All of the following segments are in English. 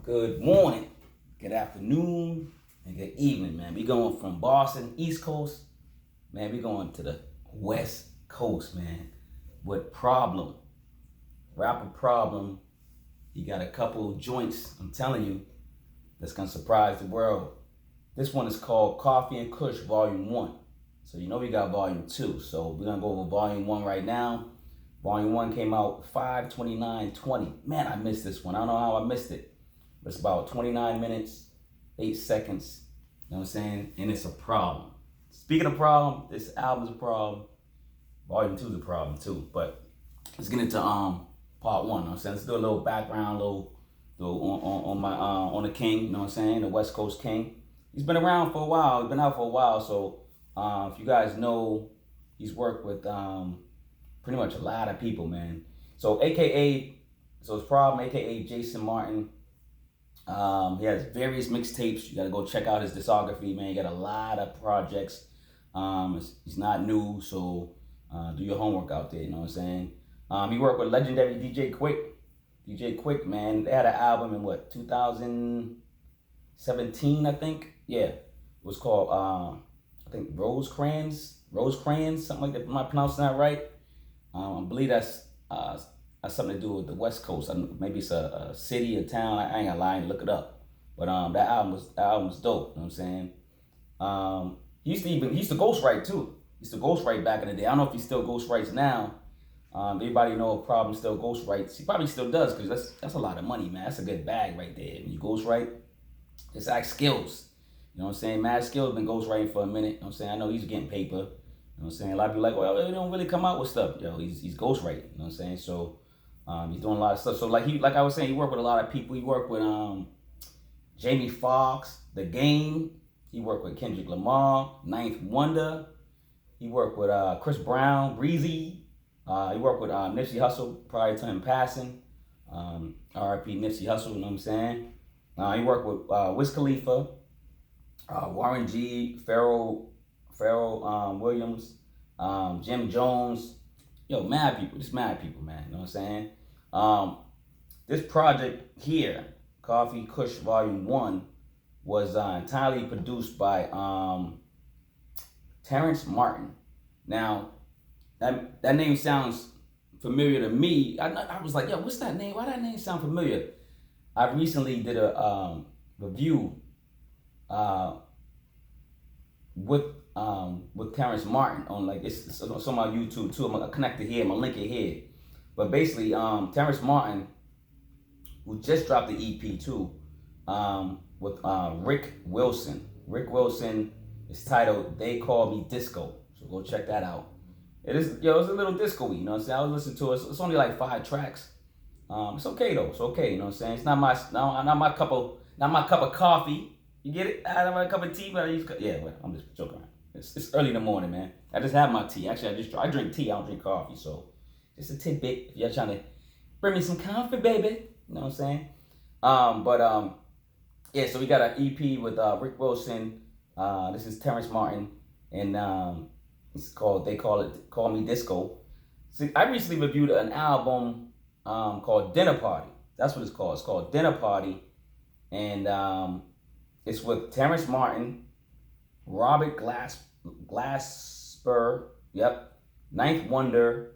Good morning, good afternoon, and good evening, man. We going from Boston, East Coast, man. We going to the West Coast, man. With Problem, rapper Problem. He got a couple joints, I'm telling you, that's gonna surprise the world. This one is called Coffee and Kush Volume 1. So you know we got Volume 2. So we're gonna go over Volume 1 right now. Volume 1 came out 5/29/20. Man, I missed this one. I don't know how I missed it. It's about 29 minutes, 8 seconds. You know what I'm saying? And it's a problem. Speaking of problem, this album's a problem. Volume 2 is a problem too. But let's get into part 1. You know what I'm saying? Let's do a little background, little on the King. You know what I'm saying? The West Coast King. He's been around for a while. He's been out for a while. So if you guys know, he's worked with pretty much a lot of people, man. So his Problem, AKA Jason Martin. He has various mixtapes. You gotta go check out his discography, man. He got a lot of projects. He's not new, so do your homework out there. You know what I'm saying? He worked with legendary DJ Quick. DJ Quick, man. They had an album in 2017, I think. Yeah, it was called I think Rosecrans, something like that. Am I pronouncing that right? I believe that's something to do with the West Coast. Maybe it's a city, a town. I ain't gonna lie, look it up. But that album was dope. You know what I'm saying? He used to ghostwrite too. He used to ghostwrite back in the day. I don't know if he still ghostwrites now. Everybody know if Problem still ghostwrites. He probably still does because that's a lot of money, man. That's a good bag right there. When you ghostwrite, it's like skills. You know what I'm saying? Mad Skills been ghostwriting for a minute. You know what I'm saying? I know he's getting paper. You know what I'm saying? A lot of people like, well, they don't really come out with stuff. Yo, he's ghostwriting. You know what I'm saying? So he's doing a lot of stuff. So like I was saying, he worked with a lot of people. He worked with Jamie Foxx, The Game. He worked with Kendrick Lamar, Ninth Wonder. He worked with Chris Brown, Breezy. He worked with Nipsey Hussle prior to him passing. R.I.P. Nipsey Hussle, you know what I'm saying? He worked with Wiz Khalifa, Warren G, Pharrell Williams, Jim Jones. Yo, mad people. Just mad people, man. You know what I'm saying? This project here, Coffee Kush Volume 1, was entirely produced by Terrence Martin. Now, that name sounds familiar to me. I was like, yo, what's that name? Why that name sound familiar? I recently did a review with Terrence Martin on it's on my YouTube too. I'm gonna connect it here. I'm gonna link it here. But basically, Terrence Martin, who just dropped the EP too, with Rick Wilson. Rick Wilson is titled "They Call Me Disco." So go check that out. It's a little disco-y, you know what I'm saying? I was listening to it. It's only like 5 tracks. It's okay though. It's okay, you know what I'm saying? It's not my cup of coffee. You get it? I don't have a cup of tea, but I'm just joking around. It's early in the morning, man. I just have my tea. Actually, I drink tea. I don't drink coffee. So just a tidbit if you're trying to bring me some coffee, baby. You know what I'm saying? So we got an EP with Rick Wilson. This is Terrence Martin, and it's called Call Me Disco. See, I recently reviewed an album called Dinner Party. That's what it's called. It's called Dinner Party, and it's with Terrence Martin, Robert Glasper, Ninth Wonder.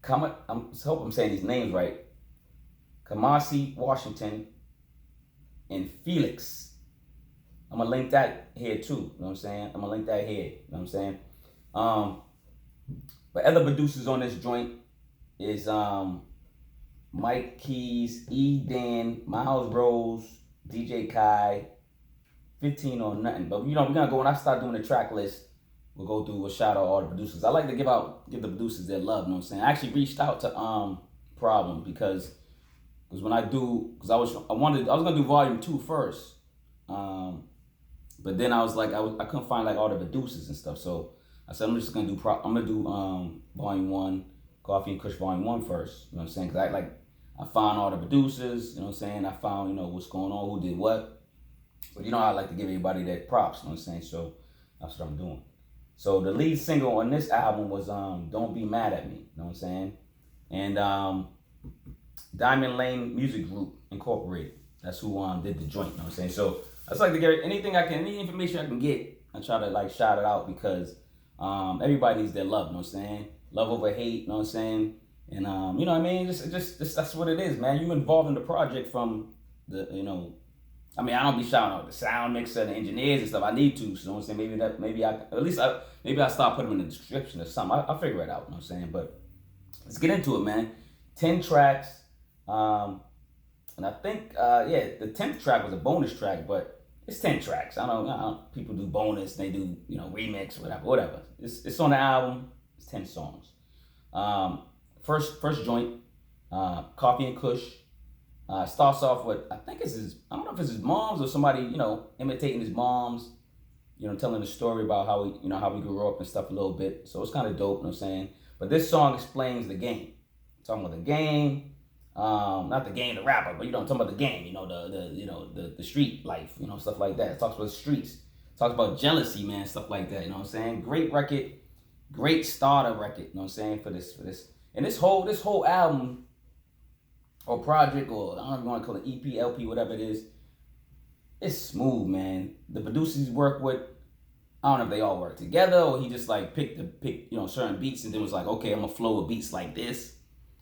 I hope I'm saying these names right. Kamasi Washington and Felix. I'm gonna link that here too. You know what I'm saying? I'm gonna link that here. You know what I'm saying? But other producers on this joint is Mike Keys, E. Dan, Miles Rose, DJ Kai, 15 or nothing. But we're gonna go when I start doing the track list. We'll go through. We'll shout out all the producers. I like to give the producers their love. You know what I'm saying? I actually reached out to Problem because when I was gonna do Volume 2 first. But then I was like, I couldn't find like all the producers and stuff. So I said, I'm gonna do Volume 1, Coffee and Kush Volume 1 first. You know what I'm saying? Cause I found all the producers. You know what I'm saying? I found, what's going on, who did what. But I like to give everybody their props. You know what I'm saying? So that's what I'm doing. So the lead single on this album was Don't Be Mad at Me. You know what I'm saying? And Diamond Lane Music Group Incorporated. That's who did the joint, you know what I'm saying? So I just like to get anything I can, any information I can get, I try to like shout it out because everybody needs their love, you know what I'm saying? Love over hate, you know what I'm saying? And you know what I mean? Just that's what it is, man. You involved in the project from the, you know, I mean, I don't be shouting out the sound mixer, the engineers and stuff. I need to, so you know what I'm saying? Maybe I start putting them in the description or something. I'll figure it out, you know what I'm saying? But let's get into it, man. 10 tracks. And I think, the 10th track was a bonus track, but it's 10 tracks. I know people do bonus, they do, you know, remix, whatever. It's on the album. It's 10 songs. First joint, Coffee and Kush. Starts off with, I don't know if it's his mom's or somebody, you know, imitating his mom's, you know, telling the story about how he grew up and stuff a little bit. So it's kind of dope, you know what I'm saying? But this song explains the game. Talking about the game. Not the game, the rapper, but you know, I'm talking about the game, you know, the street life, you know, stuff like that. It talks about the streets. It talks about jealousy, man, stuff like that, you know what I'm saying? Great record, great starter record, you know what I'm saying, for this. And this whole album or project, or I don't know if you want to call it EP, LP, whatever it is, it's smooth, man. The producers work with, I don't know if they all work together or he just like picked you know, certain beats and then was like, okay, I'm gonna flow with beats like this.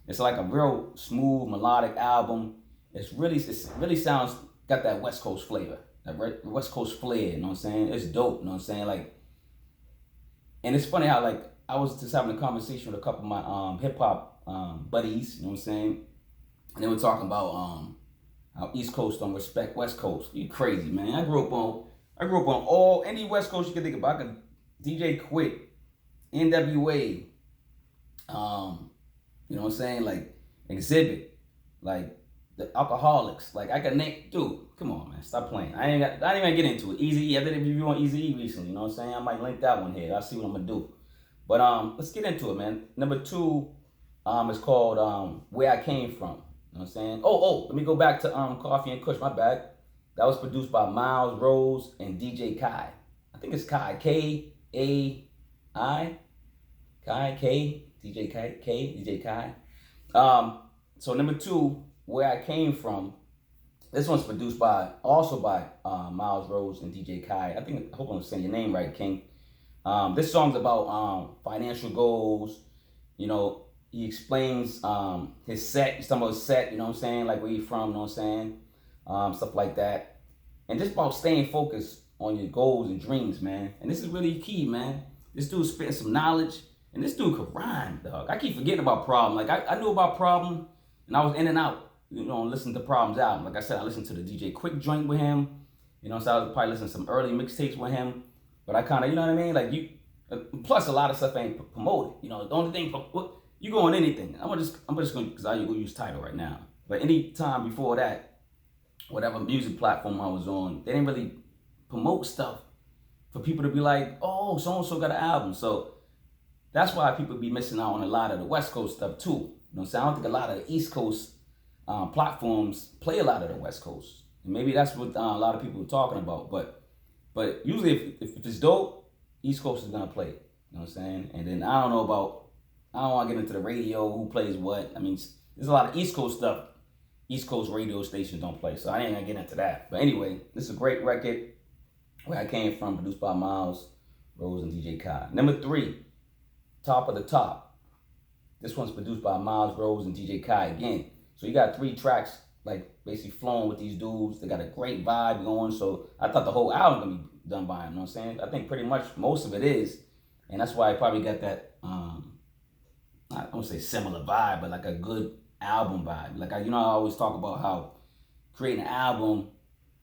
It's like a real smooth melodic album. It really sounds, got that West Coast flavor, that West Coast flair, you know what I'm saying? It's dope, you know what I'm saying? Like, and it's funny how like I was just having a conversation with a couple of my hip hop buddies, you know what I'm saying? And they were talking about how East Coast don't respect West Coast. You crazy, man. I grew up on any West Coast you can think about. I could DJ Quick, NWA, you know what I'm saying? Like Exhibit, like the Alcoholics. Like I could name, dude. Come on, man, stop playing. I ain't even gonna get into it. Easy E. I did a review on Easy E recently. You know what I'm saying? I might link that one here. I'll see what I'm gonna do. But let's get into it, man. Number 2, is called Where I Came From. You know what I'm saying? Oh, let me go back to Coffee and Kush. My bad. That was produced by Miles Rose and DJ Kai. I think it's Kai. K-A-I. Kai. K. DJ Kai. DJ Kai. So number 2, Where I Came From. This one's produced also by Miles Rose and DJ Kai. I hope I'm saying your name right, King. This song's about financial goals. You know, he explains his set. He's talking about his set, you know what I'm saying? Like where you from, you know what I'm saying? Stuff like that. And just about staying focused on your goals and dreams, man. And this is really key, man. This dude's spitting some knowledge. And this dude could rhyme, dog. I keep forgetting about Problem. Like, I knew about Problem, and I was in and out, you know, listening to Problem's album. Like I said, I listened to the DJ Quick joint with him. You know, so I was probably listening to some early mixtapes with him. But I kind of, you know what I mean? Like, plus a lot of stuff ain't promoted. You know, the only thing, you go on anything. I'm just going to, because I will use Tidal right now. But any time before that, whatever music platform I was on, they didn't really promote stuff for people to be like, oh, so-and-so got an album. So that's why people be missing out on a lot of the West Coast stuff too. You know what I'm saying? I don't think a lot of the East Coast platforms play a lot of the West Coast. And maybe that's what a lot of people are talking about. But usually if it's dope, East Coast is going to play it. You know what I'm saying? And then I don't want to get into the radio, who plays what. I mean, there's a lot of East Coast stuff East Coast radio stations don't play. So I ain't going to get into that. But anyway, this is a great record. Where I Came From, produced by Miles Rose and DJ Kai. Number 3. Top of the Top. This one's produced by Miles Rose and DJ Kai again. So you got 3 tracks, like basically flowing with these dudes. They got a great vibe going. So I thought the whole album gonna be done by him. You know what I'm saying? I think pretty much most of it is, and that's why I probably got that. I don't say similar vibe, but like a good album vibe. Like I always talk about how creating an album.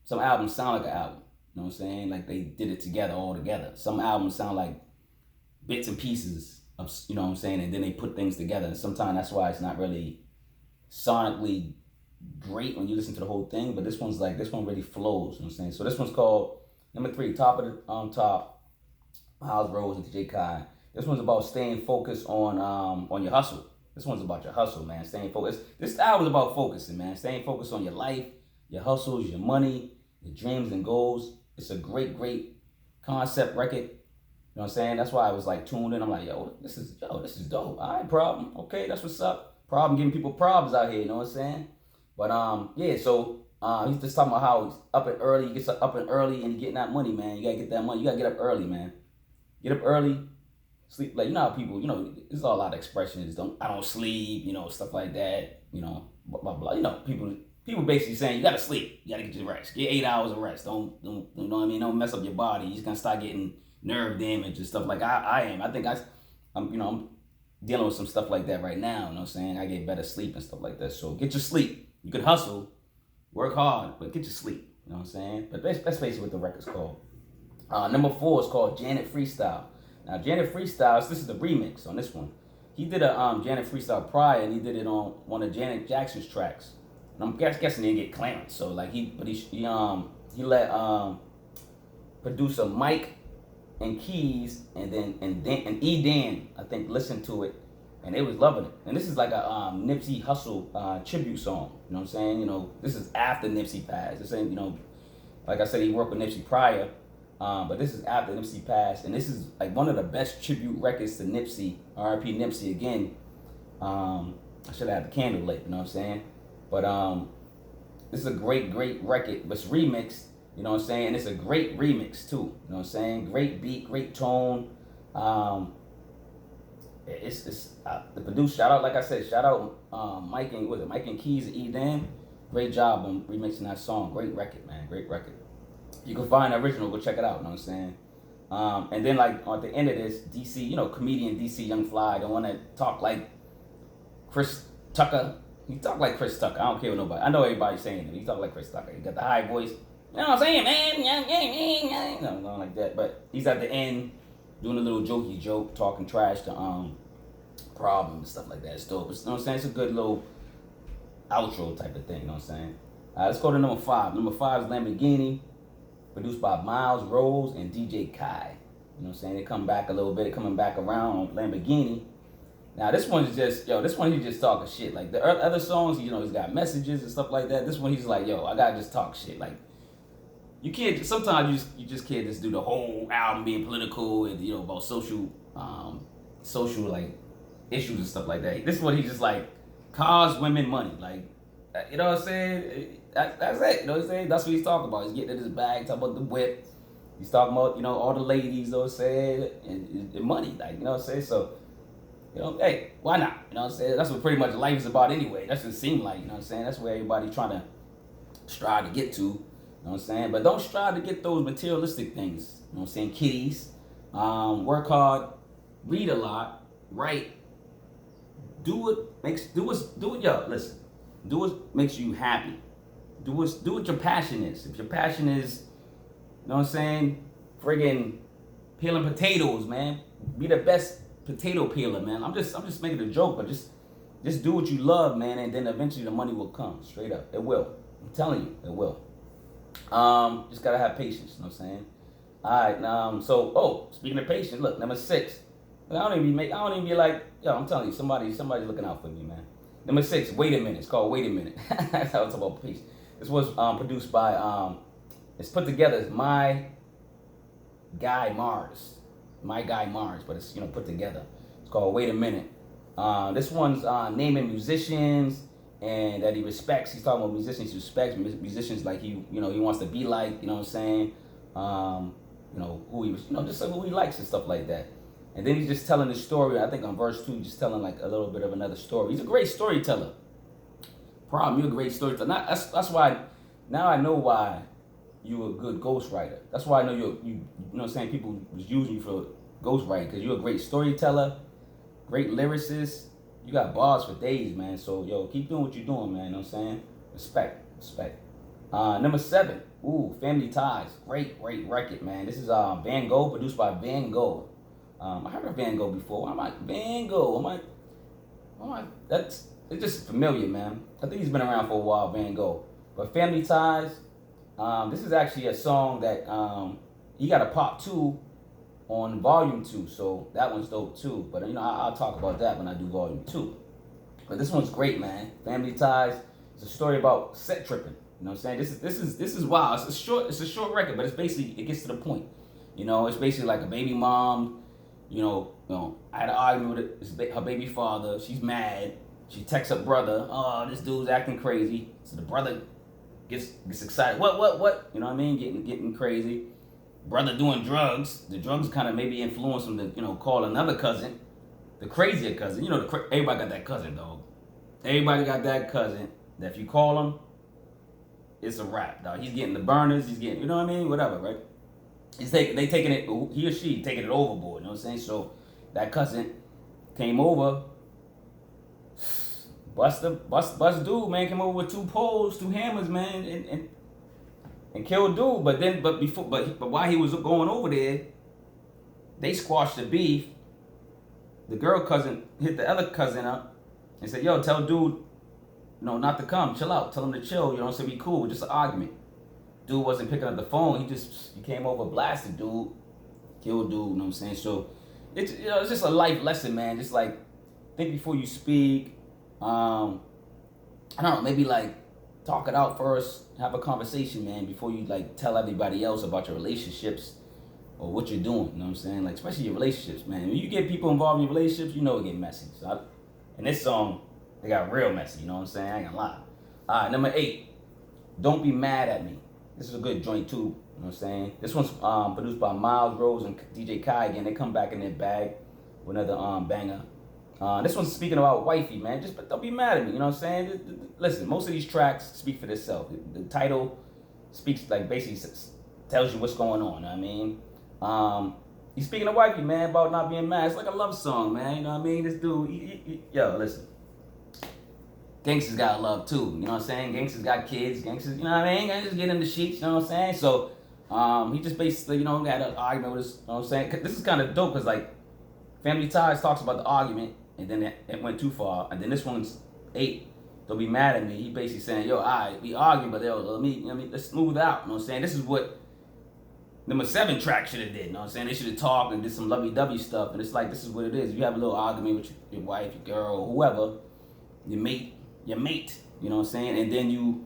Some albums sound like an album. You know what I'm saying? Like they did it together, all together. Some albums sound like bits and pieces. You know what I'm saying? And then they put things together. And sometimes that's why it's not really sonically great when you listen to the whole thing. But this one really flows. You know what I'm saying? So this one's called number 3, Top of the Top, Miles Rose and DJ Kai. This one's about staying focused on your hustle. This one's about your hustle, man. Staying focused. This album's about focusing, man. Staying focused on your life, your hustles, your money, your dreams and goals. It's a great, great concept record. You know what I'm saying? That's why I was like tuned in. I'm like, this is dope. All right, Problem. Okay, that's what's up. Problem giving people problems out here, you know what I'm saying? But yeah, so he's just talking about how he's up and early, he gets up and early and he's getting that money, man. You gotta get that money. You gotta get up early, man. Get up early, sleep like you know how people, you know, there's a lot of expressions. I don't sleep, you know, stuff like that, you know, blah blah blah. You know, people basically saying you gotta sleep, you gotta get your rest, get 8 hours of rest. Don't you know what I mean? Don't mess up your body. You're just gonna start getting nerve damage and stuff like I am. I think I'm you know I'm dealing with some stuff like that right now. You know what I'm saying? I get better sleep and stuff like that. So get your sleep. You can hustle, work hard, but get your sleep. You know what I'm saying? But that's basically what the record's called. Number 4 is called Janet Freestyle. Now Janet Freestyle, this is the remix on this one. He did a Janet Freestyle prior, and he did it on one of Janet Jackson's tracks. And I'm guessing he didn't get clearance. So like he let producer Mike and Keys and E Dan, I think, listened to it, and they was loving it. And this is like a Nipsey Hussle tribute song. You know what I'm saying? You know, this is after Nipsey passed. This ain't, you know, like I said, he worked with Nipsey prior, but this is after Nipsey passed, and this is like one of the best tribute records to Nipsey. R.I.P. Nipsey again. I should have had the candle lit. You know what I'm saying? But this is a great record. It's remixed. You know what I'm saying? It's a great remix too. You know what I'm saying? Great beat, great tone. It's the producer. Shout out, like I said, shout out Mike and Keys and E Dan. Great job on remixing that song. Great record, man. Great record. You can find the original. Go check it out. You know what I'm saying? And then like at the end of this, DC, you know, comedian DC Young Fly, the one that talk like Chris Tucker. He talk like Chris Tucker. I don't care what nobody. I know everybody's saying it. He talk like Chris Tucker. He got the high voice. You know what I'm saying, man? You know, going like that. But he's at the end doing a little jokey joke, talking trash to Problem and stuff like that. It's dope. You know what I'm saying? It's a good little outro type of thing. You know what I'm saying? Let's go to number 5. Number 5 is Lamborghini, produced by Miles Rose and DJ Kai. You know what I'm saying? They come back a little bit. They're coming back around on Lamborghini. Now this one is just, this one he's just talking shit. Like the other songs, you know, he's got messages and stuff like that. This one he's like, I gotta just talk shit. Like, you can't, sometimes you just can't just do the whole album being political and, you know, about social like issues and stuff like that. This one he's just like, cars, women, money. Like, you know what I'm saying? That's it. You know what I'm saying? That's what he's talking about. He's getting in his bag, talking about the whip. He's talking about, you know, all the ladies, you know what I'm saying? And money, like, you know what I'm saying? So, you know, hey, why not? You know what I'm saying? That's what pretty much life is about anyway. That's what it seems like, you know what I'm saying? That's where everybody trying to strive to get to. You know what I'm saying? But don't strive to get those materialistic things. You know what I'm saying? Kitties. Work hard. Read a lot. Write. Do what listen. Do what makes you happy. Do what your passion is. If your passion is, you know what I'm saying, friggin' peeling potatoes, man. Be the best potato peeler, man. I'm just making a joke, but just do what you love, man, and then eventually the money will come. Straight up. It will. I'm telling you, it will. Just gotta have patience, you know what I'm saying? Alright, so speaking of patience, look, number 6. I don't even be like, I'm telling you, somebody's looking out for me, man. Number 6, Wait a Minute. It's called Wait a Minute. That's how it's about patience. This was produced by it's put together as MYGUYMARS. MYGUYMARS, but it's, you know, put together. It's called Wait a Minute. This one's naming musicians and that he respects. He's talking about musicians he respects, musicians like he wants to be like, you know what I'm saying? You know, who he was, you know, just who he likes and stuff like that. And then he's just telling the story. I think on verse 2, just telling like a little bit of another story. He's a great storyteller. You're a great storyteller. That's why now I know why you're a good ghostwriter. That's why I know you know what I'm saying, people was using you for ghostwriting, because you're a great storyteller, great lyricist. You got bars for days, man. So keep doing what you're doing, man. You know what I'm saying? Respect. Number 7, Family Ties. Great record, man. This is Vangogh, produced by Vangogh. I heard of Vangogh before. I'm like, Vangogh. It's just familiar, man. I think he's been around for a while, Vangogh. But Family Ties, this is actually a song that he got a part 2 on volume 2, so that one's dope too. But you know, I'll talk about that when I do volume 2. But this one's great, man. Family Ties. It's a story about set tripping. You know what I'm saying? This is wild. It's a short record, but it gets to the point. You know, it's basically like a baby mom. You know, I had an argument with her baby father. She's mad. She texts her brother, oh, this dude's acting crazy. So the brother gets excited. What? You know what I mean? Getting crazy. Brother doing drugs. The drugs kind of maybe influence him to, call another cousin, the crazier cousin. Everybody got that cousin, dog. Everybody got that cousin that if you call him, it's a wrap, dog. He's getting the burners. He's getting, you know what I mean? Whatever, right? They taking it, he or she taking it overboard. You know what I'm saying? So that cousin came over. Bust dude, man, came over with 2 poles, 2 hammers, man, and killed dude. But while he was going over there, they squashed the beef. The girl cousin hit the other cousin up and said, yo, tell dude, not to come, chill out, tell him to chill, so be cool, just an argument. Dude wasn't picking up the phone, he came over, blasted dude, killed dude, you know what I'm saying? So it's it's just a life lesson, man. Just like think before you speak. I don't know, maybe like talk it out first, have a conversation, man, before you like tell everybody else about your relationships or what you're doing, you know what I'm saying? Like, especially your relationships, man. When you get people involved in your relationships, it get messy. So in this song, they got real messy, you know what I'm saying? I ain't gonna lie. All right, number 8, Don't Be Mad at Me. This is a good joint too, you know what I'm saying? This one's produced by Miles Rose and DJ Kai again. They come back in their bag with another banger. This one's speaking about wifey, man. But don't be mad at me, you know what I'm saying? Listen, most of these tracks speak for themselves. The title speaks, like, basically tells you what's going on, you know what I mean? He's speaking to wifey, man, about not being mad. It's like a love song, man, you know what I mean? This dude, yo, listen. Gangsters got love too, you know what I'm saying? Gangsters got kids, gangsters, you know what I mean? Gangsters get in the sheets, you know what I'm saying? So, he just basically, got an argument with us, you know what I'm saying? This is kind of dope, because, like, Family Ties talks about the argument, and then it went too far. And then this one's 8, Don't Be Mad at Me. He basically saying, yo, all right, we arguing, but let's smooth out. You know what I'm saying? This is what number 7 track should have did. You know what I'm saying? They should have talked and did some lovey-dovey stuff. And it's like, this is what it is. You have a little argument with your wife, your girl, whoever, your mate, you know what I'm saying? And then you know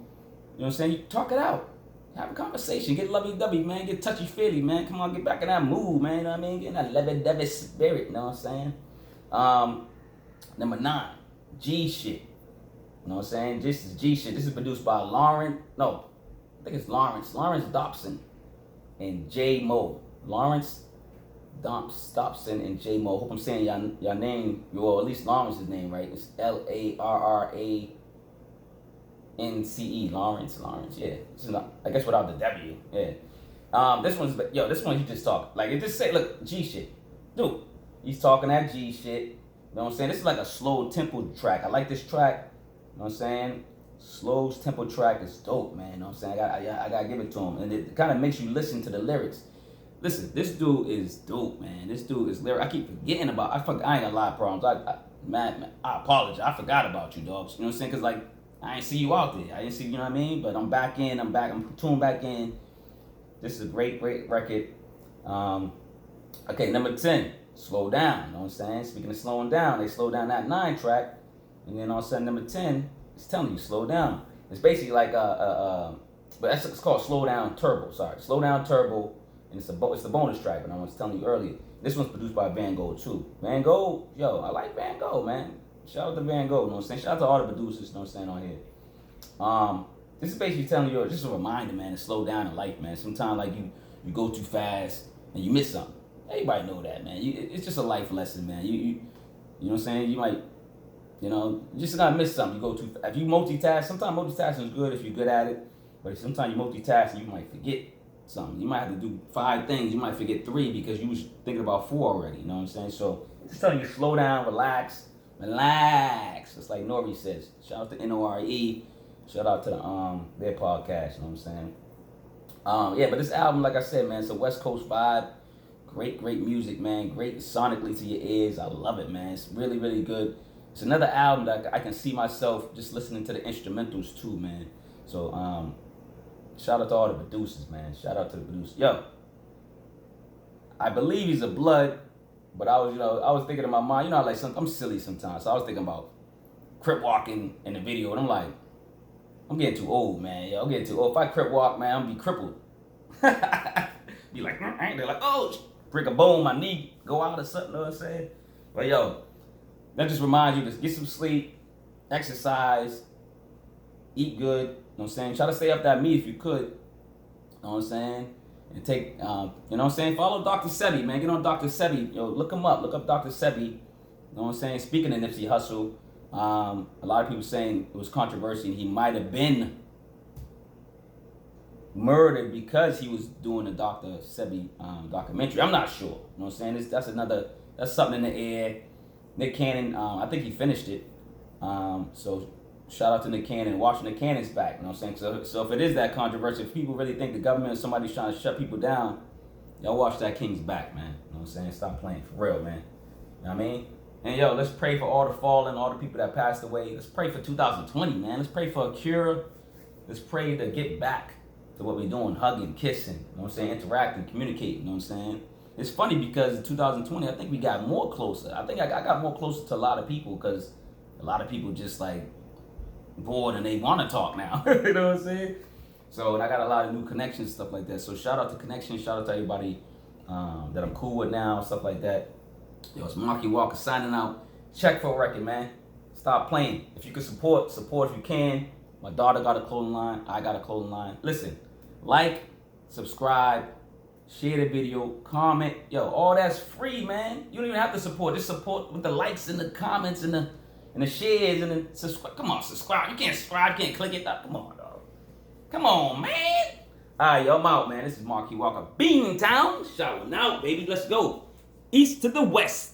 what I'm saying? You talk it out. Have a conversation. Get lovey-dovey, man. Get touchy-feely, man. Come on, get back in that mood, man. You know what I mean? Get in that lovey-dovey spirit, you know what I'm saying? Number 9, G Shit. You know what I'm saying? This is G Shit. This is produced by Lawrence Dobson and J Mo. Lawrence Dobson and J Mo. Hope I'm saying y'all name, or at least Lawrence's name right. It's Larrance. Lawrence, yeah. This is not, I guess without the W, yeah. This one he just talked. Like, it just say, look, G Shit. Dude, he's talking that G shit. You know what I'm saying? This is like a slow tempo track. I like this track. You know what I'm saying? Slow tempo track is dope, man. You know what I'm saying? I gotta give it to him. And it kind of makes you listen to the lyrics. Listen, this dude is dope, man. This dude is lyric. I keep forgetting about. I ain't got a lot of problems. I apologize. I forgot about you, dogs. You know what I'm saying? Because, like, I ain't see you out there. I didn't see, you know what I mean? But I'm back in. I'm tuned back in. This is a great record. Okay, number 10. Slow down, you know what I'm saying? Speaking of slowing down, they slow down that 9 track, and then all of a sudden number 10 is telling you slow down. It's basically like but it's called Slow Down Turbo. Sorry, Slow Down Turbo, and it's the bonus track. And I was telling you earlier, this one's produced by Vangogh too. Vangogh, yo, I like Vangogh, man. Shout out to Vangogh, you know what I'm saying? Shout out to all the producers, you know what I'm saying, on here. This is basically telling you, just a reminder, man, to slow down in life, man. Sometimes like you go too fast and you miss something. Everybody know that, man. It's just a life lesson, man. You know what I'm saying? You might, you just gotta miss something. You go too fast. If you multitask, sometimes multitasking is good if you're good at it. But sometimes you multitask and you might forget something. You might have to do 5 things. You might forget 3 because you was thinking about 4 already. You know what I'm saying? So it's telling you slow down, relax. Just like Nori says. Shout out to Nore. Shout out to their podcast. You know what I'm saying? Yeah, but this album, like I said, man, it's a West Coast vibe. Great music, man. Great sonically to your ears. I love it, man. It's really, really good. It's another album that I can see myself just listening to the instrumentals too, man. So, shout out to all the producers, man. Shout out to the producers. Yo, I believe he's a blood, but I was thinking in my mind, like I'm silly sometimes. So I was thinking about crip walking in the video, and I'm like, I'm getting too old, man. Yo, I'm getting too old. If I crip walk, man, I'm gonna be crippled. Be like, they're like, oh, break a bone, my knee go out or something, you know what I'm saying? But yo, that just reminds you to get some sleep, exercise, eat good. You know what I'm saying? Try to stay up that meat if you could. You know what I'm saying? And take, you know what I'm saying? Follow Dr. Sebi, man. Get on Dr. Sebi. Yo, look him up. Look up Dr. Sebi. You know what I'm saying? Speaking of Nipsey Hussle, a lot of people saying it was controversy. He might have been murdered because he was doing the Dr. Sebi documentary. I'm not sure. You know what I'm saying? That's something in the air. Nick Cannon, I think he finished it. So shout out to Nick Cannon. Watching Nick Cannon's back. You know what I'm saying? So if it is that controversial, if people really think the government or somebody's trying to shut people down, y'all watch that King's back, man. You know what I'm saying? Stop playing for real, man. You know what I mean? And yo, let's pray for all the fallen, all the people that passed away. Let's pray for 2020, man. Let's pray for a cure. Let's pray to get back to what we're doing, hugging, kissing, you know what I'm saying, interacting, communicating, you know what I'm saying? It's funny because in 2020, I think we got more closer. I think I got more closer to a lot of people because a lot of people just like bored and they want to talk now, you know what I'm saying? So, and I got a lot of new connections, stuff like that. So shout out to connections, shout out to everybody that I'm cool with now, stuff like that. Yo, it's Marky Walker signing out. Check for a record, man. Stop playing. If you can support if you can. My daughter got a clothing line. I got a clothing line. Listen, like, subscribe, share the video, comment. Yo, all that's free, man. You don't even have to support. Just support with the likes and the comments and the shares and the subscribe. Come on, subscribe. You can't subscribe. You can't click it. Come on, dog. Come on, man. All right, yo, I'm out, man. This is Marky Walker. Beantown. Shouting out, baby. Let's go. East to the west.